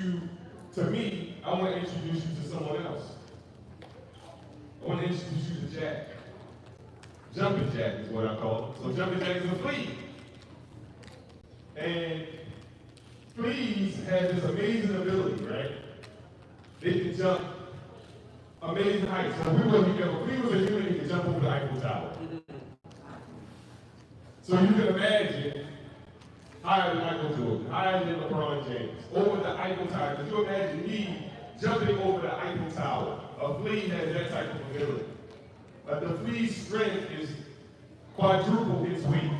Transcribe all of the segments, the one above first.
you to me, I want to introduce you to someone else. I want to introduce you to Jack. Jumping Jack is what I call it. So Jumping Jack is a flea. And fleas have this amazing ability, right? They can jump amazing heights. So if a flea was a human, he could jump over the Eiffel Tower. So you can imagine higher than Michael Jordan, higher than LeBron James, over the Eiffel Tower. Could you imagine me jumping over the Eiffel Tower? A flea has that type of ability. But the flea's strength is quadruple its weight.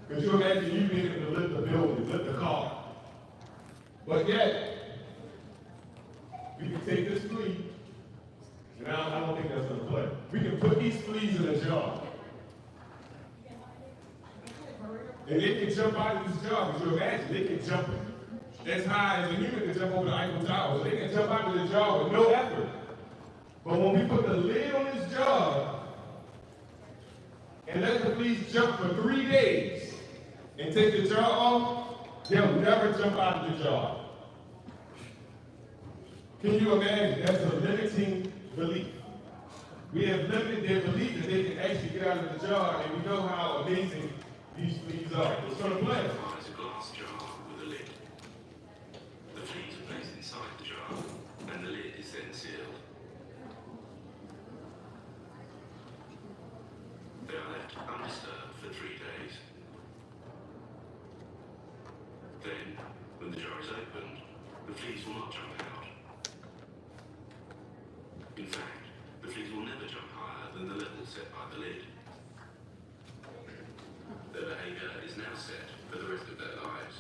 Could you imagine you being able to lift the building, lift the car? But yet, we can take this flea, and I don't think that's going to play. We can put these fleas in a jar. And they can jump out of this jar. Could you imagine? They can jump as high as a human can jump over the Eiffel Tower. So they can jump out of the jar with no effort. But when we put the lid on this jar and let the fleas jump for 3 days and take the jar off, they'll never jump out of the jar. Can you imagine? That's a limiting belief. We have limited their belief that they can actually get out of the jar, and we know how amazing these fleas are. It's going to play. It's a glass jar with a lid. The fleas are placed inside the jar, and the lid is then sealed. They are left undisturbed for 3 days. Then, when the jar is opened, the fleas will not jump out. In fact, the fleas will never jump higher than the level set by the lid. Their behavior is now set for the rest of their lives.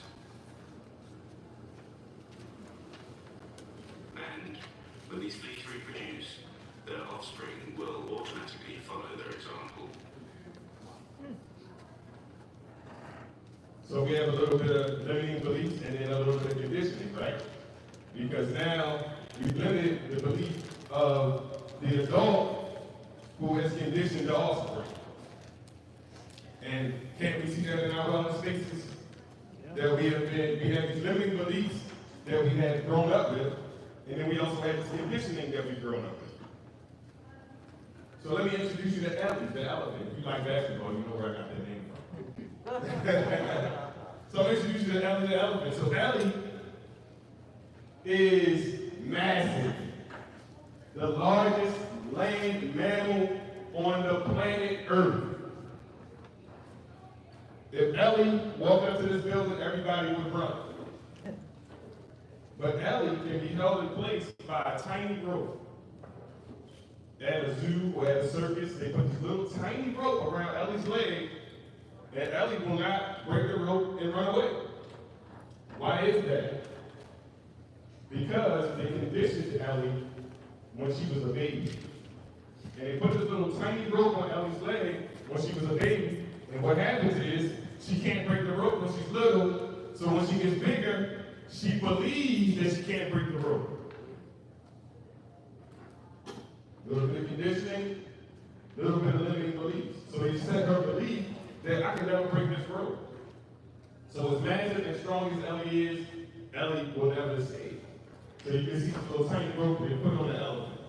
And when these fleas reproduce, their offspring will automatically follow their example. So we have a little bit of limiting beliefs and then a little bit of conditioning, right? Because now we've limited the belief of the adult who has conditioned the offspring. And can't we see that in our wellness spaces? That we have these limiting beliefs that we have grown up with, and then we also have this conditioning that we've grown up with. So let me introduce you to Ellie, the elephant. If you like basketball, you know where I got that name from. So I'll introduce you to Ellie, the elephant. So Ellie is massive. The largest land mammal on the planet Earth. If Ellie walked up to this building, everybody would run. But Ellie can be held in place by a tiny rope. At a zoo or at a circus, they put this little tiny rope around Ellie's leg, and Ellie will not break the rope and run away. Why is that? Because they conditioned Ellie when she was a baby. And they put this little tiny rope on Ellie's leg when she was a baby, and what happens is she can't break the rope when she's little, so when she gets bigger, she believes that she can't break the rope. A little bit of conditioning, a little bit of limiting beliefs. So they set her belief that I can never break this rope. So as massive and strong as Ellie is, Ellie will never escape. So you can see this little tiny rope they put on the elephant.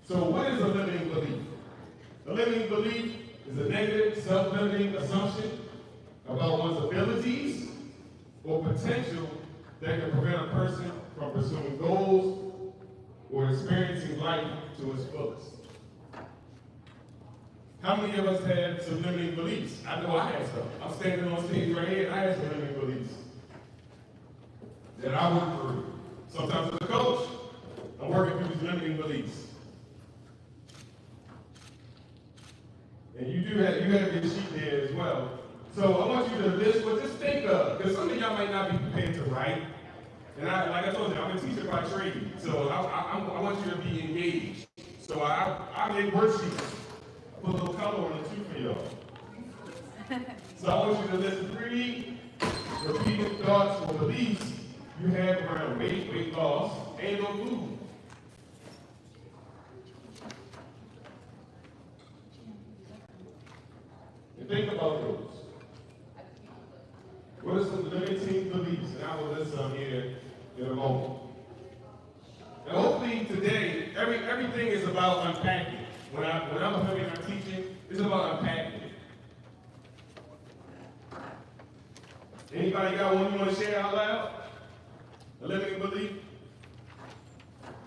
So what is a limiting belief? A limiting belief is a negative, self-limiting assumption about one's abilities or potential that can prevent a person from pursuing goals or experiencing life to its fullest. How many of us have some limiting beliefs? I know I have some. I'm standing on stage right here, and I have some limiting beliefs that I work through. Sometimes as a coach, I'm working through these limiting beliefs. And you have your sheet there as well. So I want you to list what just think of, because some of y'all might not be prepared to write. And like I told you, I'm a teacher by trade, so I want you to be engaged. So I make worksheets. I put a little color on it too for y'all. So I want you to list 3 repeated thoughts or beliefs you have around weight loss, and or food. And think about those. What are some limiting beliefs then some here in a moment. And hopefully today, everything is about unpacking. When I'm teaching, it's about unpacking. Anybody got one you want to share out loud? A limiting belief?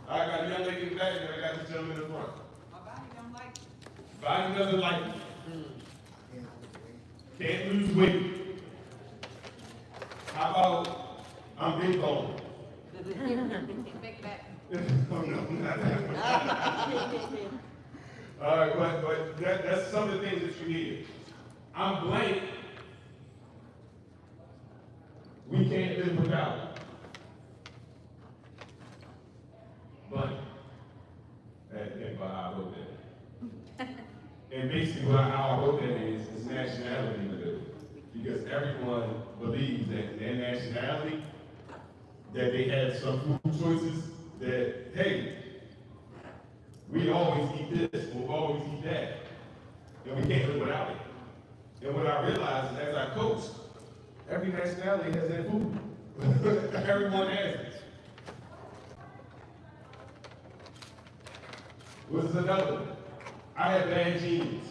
I got a young lady in the back and I got this gentleman in the front. My body don't like it. Body doesn't like it. Can't lose weight. How about I'm big bone? Take back. Oh no, not that one. All right, but that's some of the things that you hear. I'm blank. We can't live without it. Blank. That's how I wrote that. And basically how I wrote that is nationality in the middle. Because everyone believes that in their nationality, that they have some food choices that, hey, we always eat this, we'll always eat that, and we can't live without it. And what I realized is as I coach, every nationality has their food. Everyone has it. What's another one? I have bad genes.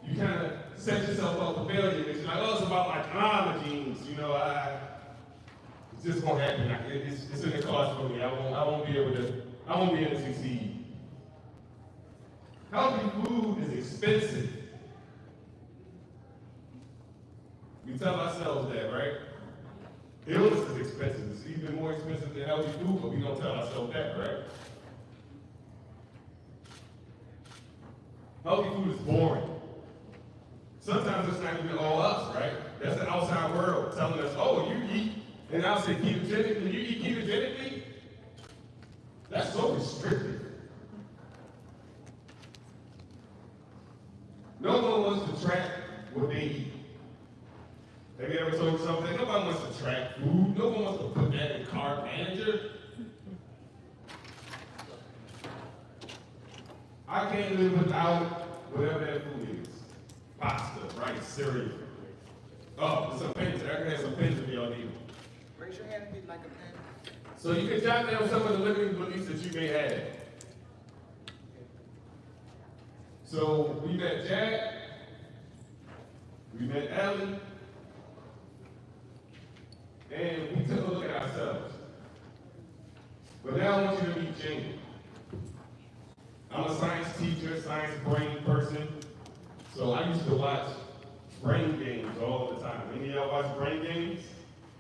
You kind of set yourself up for failure because you're like, oh, it's about my trauma genes. You know, it's just gonna happen. It's in the cards for me. I won't be able to succeed. Healthy food is expensive. We tell ourselves that, right? Illness is expensive. It's even more expensive than healthy food, but we don't tell ourselves that, right? Healthy food is boring. Sometimes it's not even all us, right? That's the outside world telling us, oh, you eat, and I'll say ketogenically, you eat ketogenically? That's so restrictive. No one wants to track what they eat. Have you ever told something? Nobody wants to track food. No one wants to put that in Carb Manager. I can't live without whatever that food is. Pasta, rice, cereal. Oh, there's some pens. I can have some pens if y'all need them. Raise your hand if you'd like a pen. So you can jot down some of the limiting beliefs that you may have. So we met Jack. We met Ellie. And we took a look at ourselves. But now I want you to meet Jamie. I'm a science teacher, science brain person. So I used to watch Brain Games all the time. Any of y'all watch Brain Games?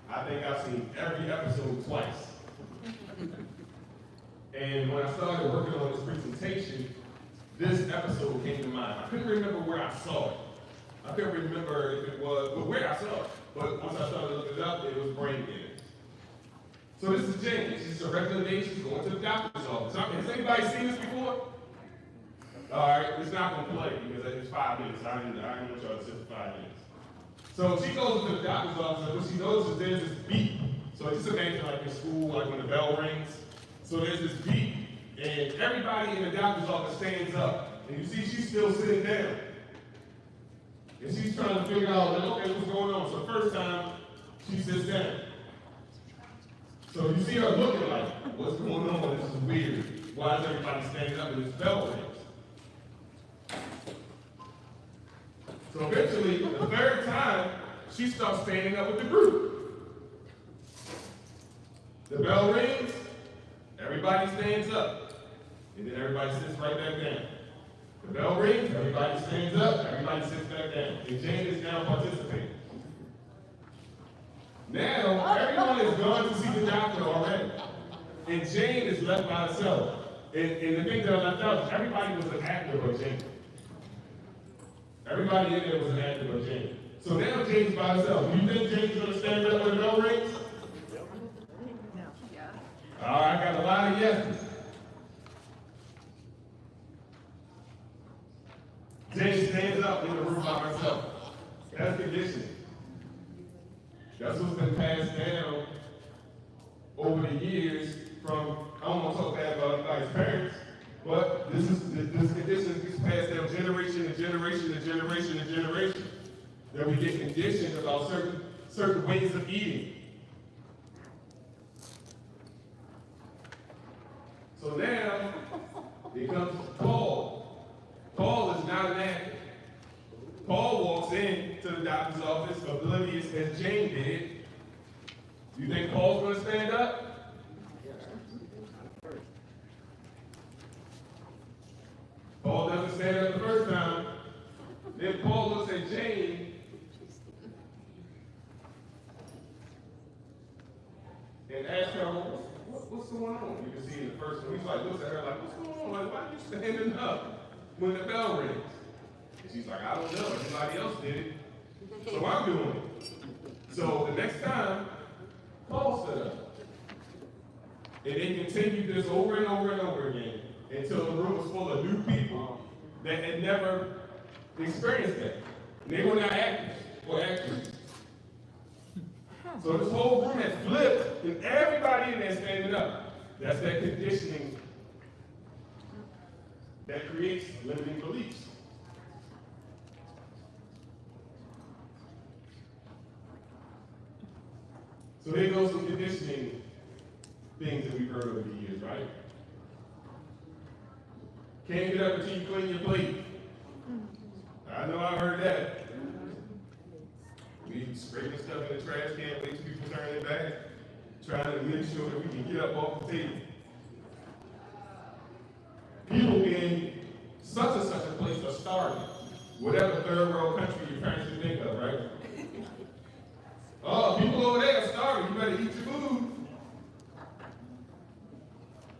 I think I've seen every episode twice. And when I started working on this presentation, this episode came to mind. I couldn't remember where I saw it. I couldn't remember if it was, but where I saw it. But once I started looking it up, it was Brain Games. So this is Jamie. She's a regular day. She's going to the doctor's office. Has anybody seen this before? All right, it's not going to play because it's 5 minutes. I didn't want y'all to sit for 5 minutes. So she goes to the doctor's office, and what she notices there's this beep. So just imagine like in school, like when the bell rings. So there's this beep, and everybody in the doctor's office stands up. And you see she's still sitting down. And she's trying to figure out, like, okay, what's going on? So first time, she sits down. So you see her looking like, what's going on? This is weird. Why is everybody standing up and this bell rings? So eventually, the third time, she starts standing up with the group. The bell rings, everybody stands up, and then everybody sits right back down. The bell rings, everybody stands up, everybody sits back down. And Jane is now participating. Now, everyone has gone to see the doctor already. And Jane is left by herself. And the thing that I left out, everybody was an actor but Jane. Everybody in there was an actor but Jane. So now Jane's by herself. Do you think Jane's going to stand up when the bell rings? Yeah. All right, I got a lot of yeses. Jane stands up in the room by herself. That's conditioning. That's what's been passed down over the years from, I don't want to talk bad about anybody's parents, but this conditioning gets passed down generation to generation to generation to generation. That we get conditioned about certain certain ways of eating. So now, it comes Paul. Paul is not an actor. Paul walks into the doctor's office oblivious as Jane did. You think Paul's going to stand up? Paul doesn't stand up the first time. Then Paul looks at Jane and asks her, what's going on? You can see in the first one, he's like, looks at her like, what's going on? Like, why are you standing up when the bell rings? And she's like, I don't know. Everybody else did it. So I'm doing it. So the next time, Paul stood up. And they continued this over and over and over again until the room was full of new people that had never experienced that. And they were not actors or actors. So this whole room has flipped, and everybody in there standing up. That's that conditioning that creates limiting beliefs. So there goes some conditioning things that we've heard over the years, right? Can't get up until you clean your plate. I know I've heard that. We scraping stuff in the trash can, wait till people turn it back, trying to make sure that we can get up off the table. People in such and such a place are starving. Whatever third world country you're trying to think of, right? Oh, people over there are starving. You better eat your food.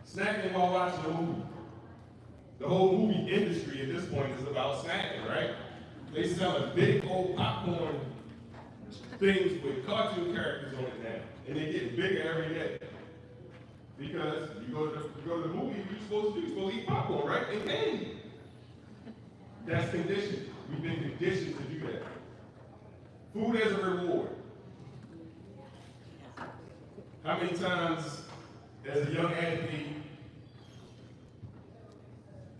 Snacking while watching a movie. The whole movie industry at this point is about snacking, right? They sell a big old popcorn things with cartoon characters on it now. And they get bigger every day. Because you go to the movie, you're supposed to eat popcorn, right? And candy. That's conditioned. We've been conditioned to do that. Food as a reward. How many times as a young athlete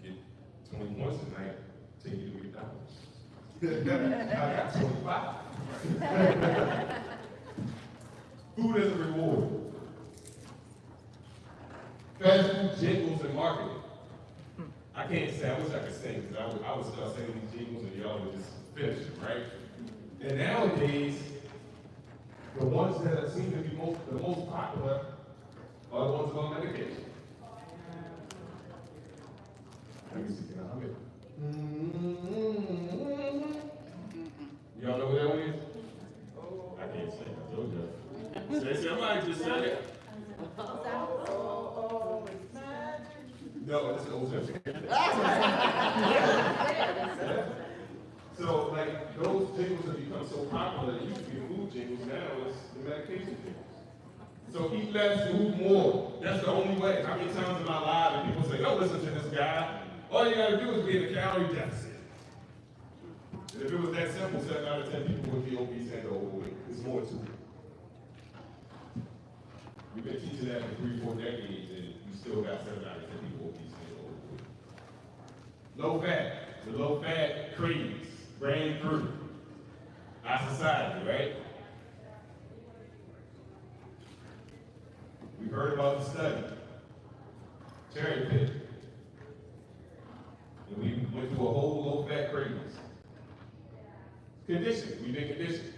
get 20 points tonight, take you to McDonald's? I got 25. Food as a reward. Fast food jingles and marketing. I can't say, I wish I could sing, because I would start singing these jingles and y'all would just finish them, right? And nowadays, the ones that seem to be the most popular are the ones on medication. Let me see, can I hum it? Y'all know what that one is? I can't sing, I told you. Say somebody just said it. No, it's an old scripture. So, like, those jingles have become so popular, it used to be the food jingles, now it's the medication jingles. So eat less, move more. That's the only way. How many times in my life do people say, don't listen to this guy. All you gotta do is be in a calorie deficit. And if it was that simple, 7 out of 10 people would be obese and overweight. There's more to it. We've been teaching that for 3-4 decades, and you still got 7 out of 10 people obese and overweight. Low fat. The low fat craze ran through our society, right? We heard about the study, cherry pick, and we went through a whole low fat craze. Conditioning, we've been conditioned.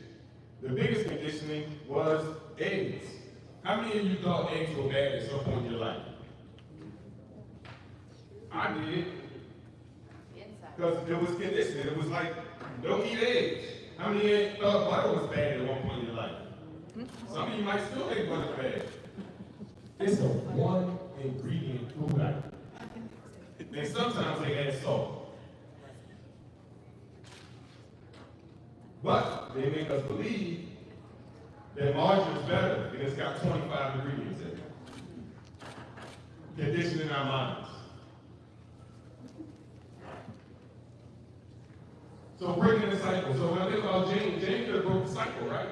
The biggest conditioning was eggs. How many of you thought eggs were bad at some point in your life? I did. Because it was conditioning. It was like, don't eat eggs. How many of you thought butter was bad at one point in your life? Some of you might still think butter's bad. It's a one ingredient food item. And sometimes they add salt. But they make us believe that margarine is better and it's got 25 ingredients in it. Conditioning our minds. So breaking the cycle. So when I think about Jane could have broke the cycle, right?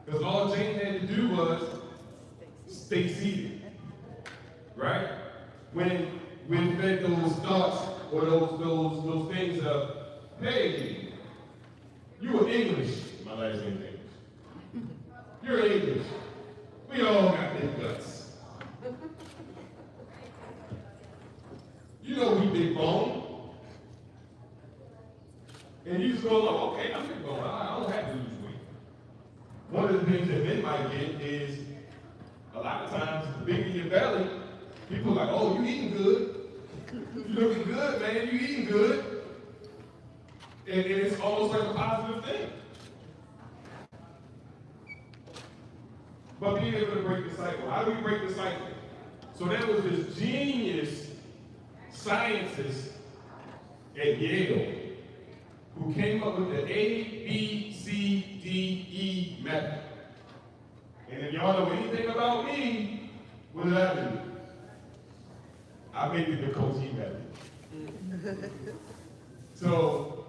Because all Jane had to do was stay seated. Right? When we fed those thoughts or those things of, hey, you were English. My last name is English. You're English. We all got big guts. You know we big bone. And you just go, oh, okay, I'm big bone. I don't have to lose weight. One of the things that men might get is a lot of times the bigger your belly, people are like, oh, you eating good. You looking good, man. You eating good. And it's almost like a positive thing. But being able to break the cycle. How do we break the cycle? So there was this genius scientist at Yale who came up with the A, B, C, D, E method. And if y'all know anything about me, what did I do? I made it the Coach E method. So,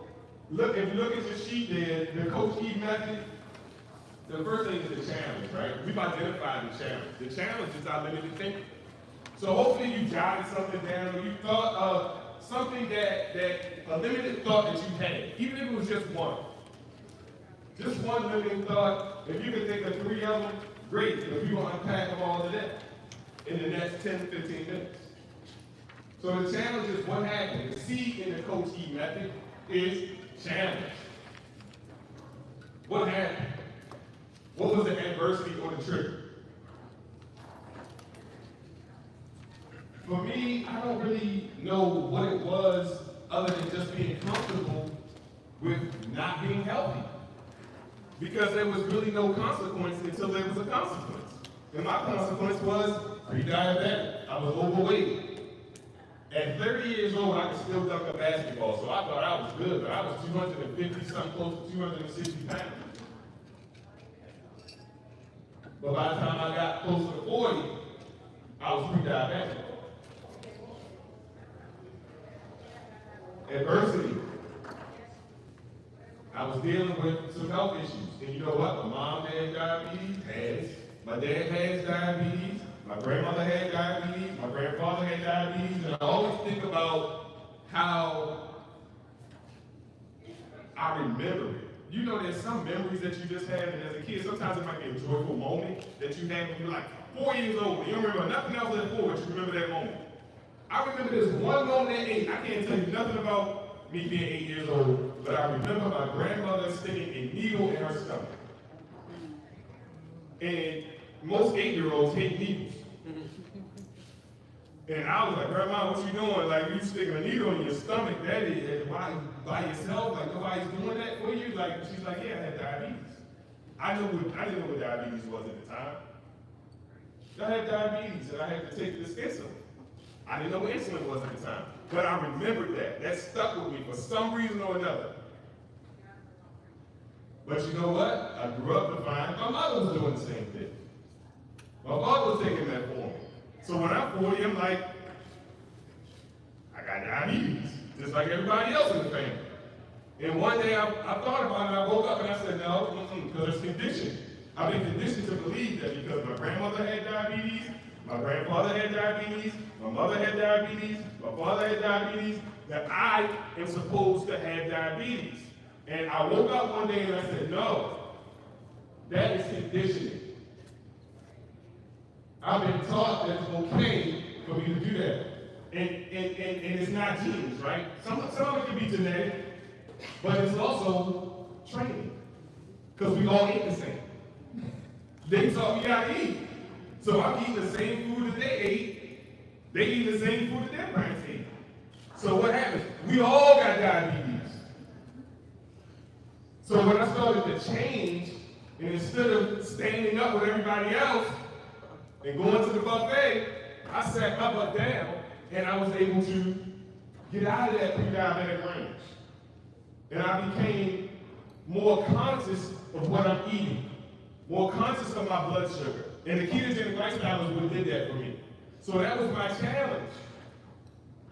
look, if you look at your sheet there, the Coach E method, the first thing is the challenge, right? We've identified the challenge. The challenge is our limited thinking. So hopefully you jotted something down, or you thought of something that a limited thought that you had, even if it was just one. Just one limited thought. If you could think of 3 of them, great. If you want to unpack them all today in the next 10 to 15 minutes. So the challenge is what happened. The C in the Coach E method is challenge. What happened? What was the adversity or the trigger? For me, I don't really know what it was other than just being comfortable with not being healthy. Because there was really no consequence until there was a consequence. And my consequence was pre-diabetic. I was overweight. At 30 years old, I could still dunk a basketball, so I thought I was good, but I was 250 something, close to 260 pounds. But by the time I got close to 40, I was pre-diabetic. Adversity. I was dealing with some health issues. And you know what? My mom had diabetes, my dad has diabetes, my grandmother had diabetes, my grandfather had diabetes, and I always think about how I remember it. You know, there's some memories that you just had, and as a kid, sometimes it might be a joyful moment that you had when you're like 4 years old. You don't remember nothing else at 4, but you remember that moment. I remember this one moment at 8. I can't tell you nothing about me being 8 years old, but I remember my grandmother sticking a needle in her stomach. And most 8-year-olds hate needles. And I was like, Grandma, what you doing? Like, you sticking a needle in your stomach, Daddy, why, by yourself? Like, nobody's doing that for you? Like, she's like, yeah, I had diabetes. I didn't know what diabetes was at the time. I had diabetes, and I had to take this insulin. I didn't know what insulin was at the time. But I remembered that. That stuck with me for some reason or another. But you know what? I grew up to find my mother was doing the same thing. My father was taking that for me. So when I'm 40, I'm like, I got diabetes, just like everybody else in the family. And one day I thought about it, I woke up and I said, no, because it's conditioned. I've been conditioned to believe that because my grandmother had diabetes, my grandfather had diabetes, my mother had diabetes, my father had diabetes, that I am supposed to have diabetes. And I woke up one day and I said, no, that is conditioning. I've been taught that it's okay for me to do that. And it's not genes, right? Some of it can be genetic, but it's also training. Because we all eat the same. They taught me how to eat. So I'm eating the same food that they ate. They eat the same food that their parents ate. So what happens? We all got diabetes. So when I started to change, and instead of standing up with everybody else and going to the buffet, I sat my butt down and I was able to get out of that pre-diabetic range. And I became more conscious of what I'm eating, more conscious of my blood sugar. And the ketogenic lifestyle is what did that for me. So that was my challenge.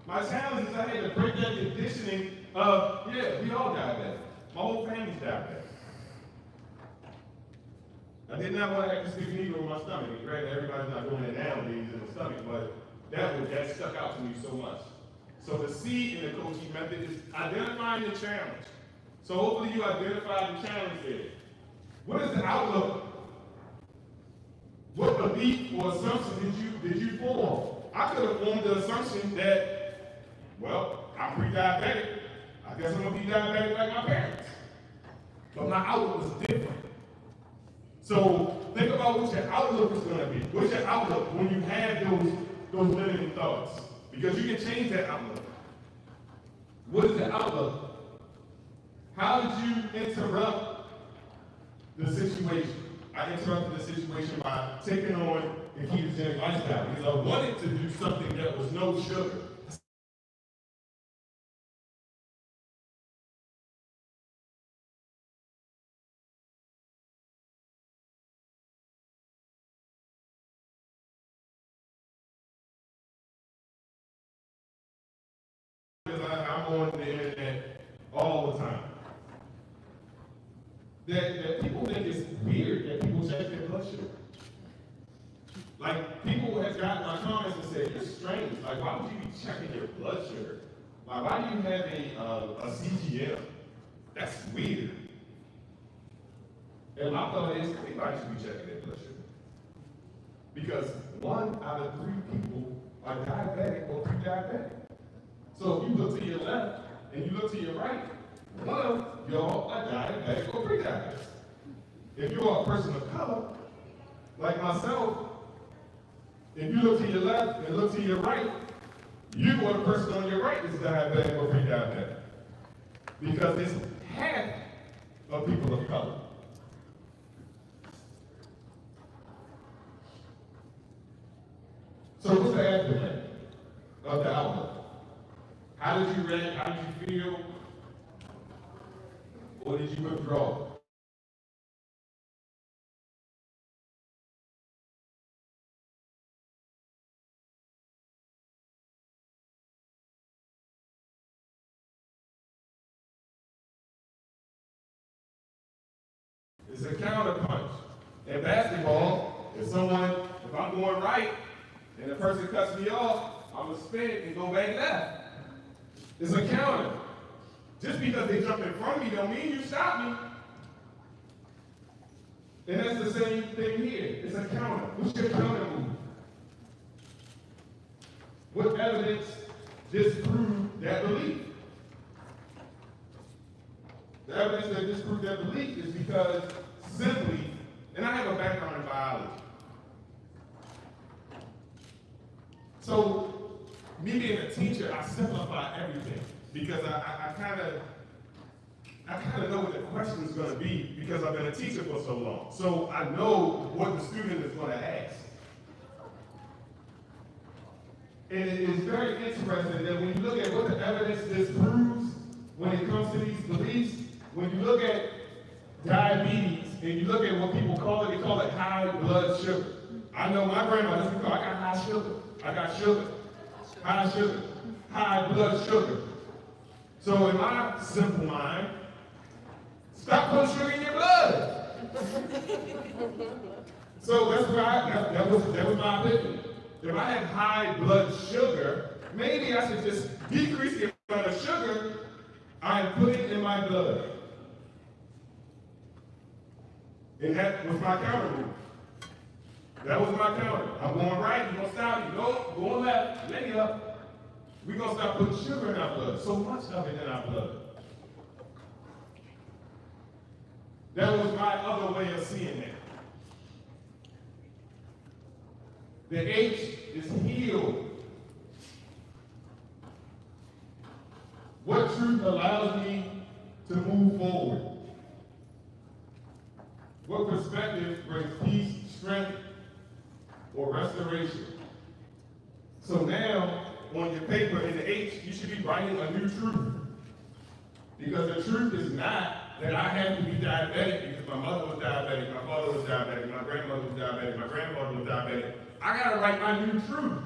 My challenge is I had to break that conditioning of, yeah, we all diabetic. My whole family's diabetic. I did not want to have to stick a needle in my stomach. And granted, everybody's not doing it nowadays in the stomach, but that stuck out to me so much. So the C in the coaching method is identifying the challenge. So hopefully you identify the challenge there. What is the outlook What belief or assumption did you form? I could have formed the assumption that, well, I'm pre-diabetic. I guess I'm gonna be diabetic like my parents. But my outlook was different. So think about what your outlook is gonna be. What's your outlook when you have those limiting thoughts? Because you can change that outlook. What is the outlook? How did you interrupt the situation? I interrupted the situation by taking on the ketogenic lifestyle because I wanted to do something that was no sugar. Because I'm on the internet all the time. That people think it's weird that people check their blood sugar. Like, people have gotten my comments and said, you're strange. Like, why would you be checking your blood sugar? Like, why do you have a CGM? That's weird. And my thought is, anybody should be checking their blood sugar. Because 1 out of 3 people are diabetic or pre-diabetic. So if you look to your left and you look to your right, one of y'all are diabetic or pre-diabetic. If you are a person of color, like myself, if you look to your left and look to your right, you or the person on your right is diabetic or pre-diabetic. Because it's half of people of color. So what's the aftermath of the outlook? How did you react? How did you feel? Or did you withdraw? It's a counterpunch. In basketball, if I'm going right and the person cuts me off, I'm gonna spin and go back left. It's a counter. Just because they jump in front of me don't mean you stop me. And that's the same thing here. It's a counter. What's your counter move? What evidence disproved that belief? The evidence that disproved that belief is because simply, and I have a background in biology. So, me being a teacher, I simplify everything because I kind of know what the question is going to be because I've been a teacher for so long. So I know what the student is going to ask. And it is very interesting that when you look at what the evidence disproves when it comes to these beliefs, when you look at diabetes and you look at what people call it, they call it high blood sugar. I know my grandma doesn't call it, I got high sugar. I got sugar. High sugar. High blood sugar. So in my simple mind, stop putting sugar in your blood. So that's why that was my opinion. If I had high blood sugar, maybe I should just decrease the amount of sugar I am putting in my blood. And that was my counter move. That was my counter. I'm going right, you're gonna stop, you go, going left, lay up. We're gonna stop putting sugar in our blood, so much of it in our blood. That was my other way of seeing that. The H is healed. What truth allows me to move forward? What perspective brings peace, strength, or restoration? So now, on your paper in the H, you should be writing a new truth. Because the truth is not that I have to be diabetic because my mother was diabetic, my father was diabetic, my grandmother was diabetic, my grandfather was diabetic. I gotta write my new truth.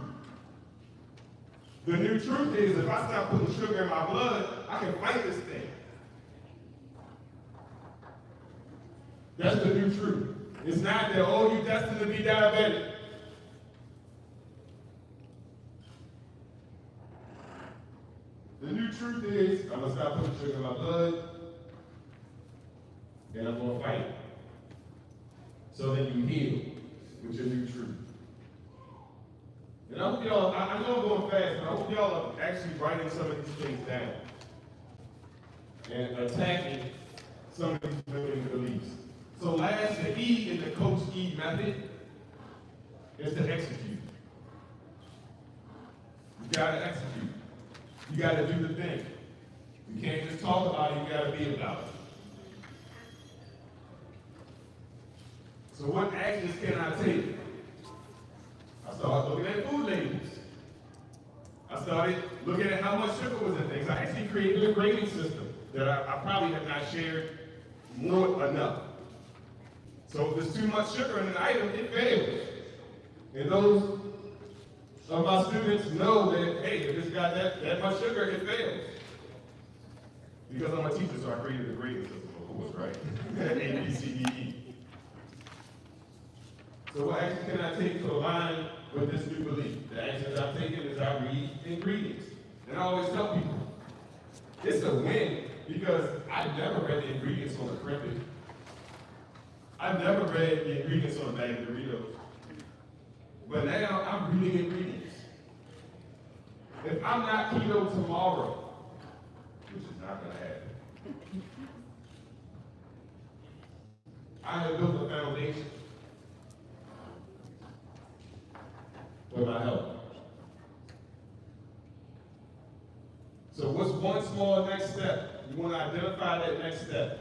The new truth is if I stop putting sugar in my blood, I can fight this thing. That's the new truth. It's not that, oh, you're destined to be diabetic. The new truth is I'm gonna stop putting sugar in my blood and I'm gonna fight it. So then you heal. with your new truth. And I hope y'all, I know I'm going fast, but I hope y'all are actually writing some of these things down and attacking some of these limiting beliefs. So last, the E in the Coach E method is to execute. You gotta execute. You gotta do the thing. You can't just talk about it, you gotta be about it. So what actions can I take? I started looking at food labels. I started looking at how much sugar was in things. I actually created a grading system that I probably have not shared more enough. So if there's too much sugar in an item, it fails. And those of my students know that, hey, if it's got that much sugar, it fails. Because I'm a teacher, so I created a grading system, of course, right? A, B, C, D, E. So what action can I take to align with this new belief? The actions I've taken is I read ingredients. And I always tell people, it's a win because I've never read the ingredients on a crimpet. I've never read the ingredients on a bag of Doritos. But now I'm reading ingredients. If I'm not keto tomorrow, which is not going to happen, I have built a foundation for my health. So what's one small next step? You want to identify that next step.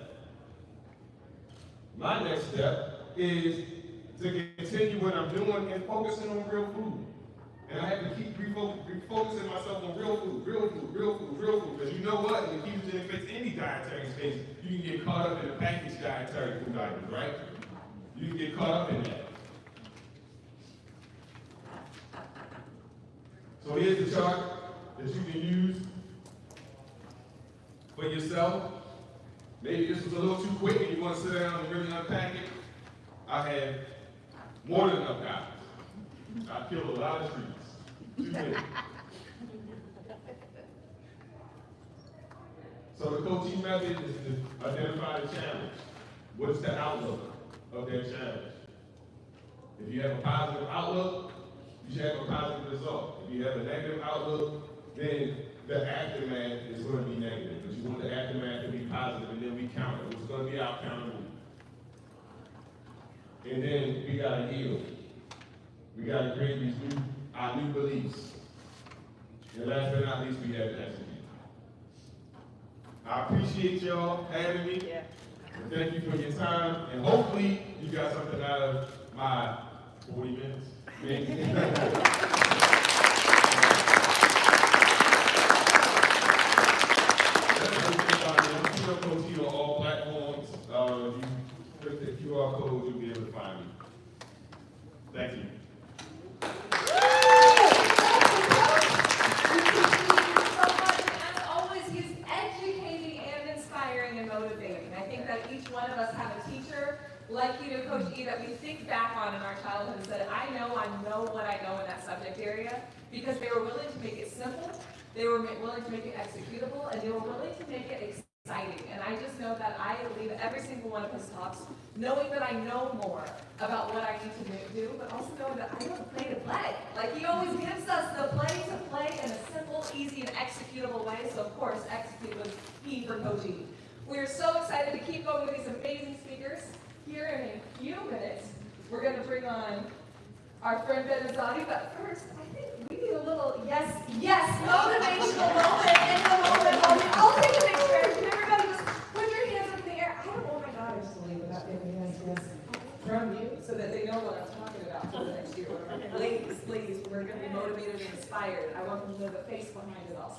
My next step is to continue what I'm doing and focusing on real food. And I have to keep refocusing myself on real food, because you know what? In the ketogenic space, any dietary space, you can get caught up in the packaged dietary food items, right? You can get caught up in that. So here's the chart that you can use for yourself. Maybe this was a little too quick and you want to sit down and really unpack it. I have more than enough guys. I killed a lot of trees. Too many. So the coaching method is to identify the challenge. What is the outlook of that challenge? If you have a positive outlook, you should have a positive result. If you have a negative outlook, then the aftermath is going to be negative. But you want the aftermath to be positive, and then we counter. It's going to be our counter move. And then we got to heal. We got to create our new beliefs. And last but not least, we have to execute. I appreciate y'all having me. Yeah. And thank you for your time. And hopefully you got something out of my 40 minutes. Keto on all platforms. You click the QR code, you'll be able to find me. Thank you. Each one of us have a teacher like Keto Coach E that we think back on in our childhood and said, I know what I know in that subject area, because they were willing to make it simple, they were willing to make it executable, and they were willing to make it exciting. And I just know that I leave every single one of his talks knowing that I know more about what I need to do, but also knowing that I know the play to play. Like, he always gives us the play to play in a simple, easy, and executable way. So of course, execute was key for Coach E. We're so excited to keep going with these amazing speakers. Here in a few minutes, we're going to bring on our friend Benazati, but first, I think we need a little yes, motivational moment in the moment. I'll take a picture. Can everybody just put your hands up in the air? I don't want my daughters to leave without giving me a yes from you, so that they know what I'm talking about for the next year. Ladies, we're going to be motivated and inspired. I want them to know the face behind it all. So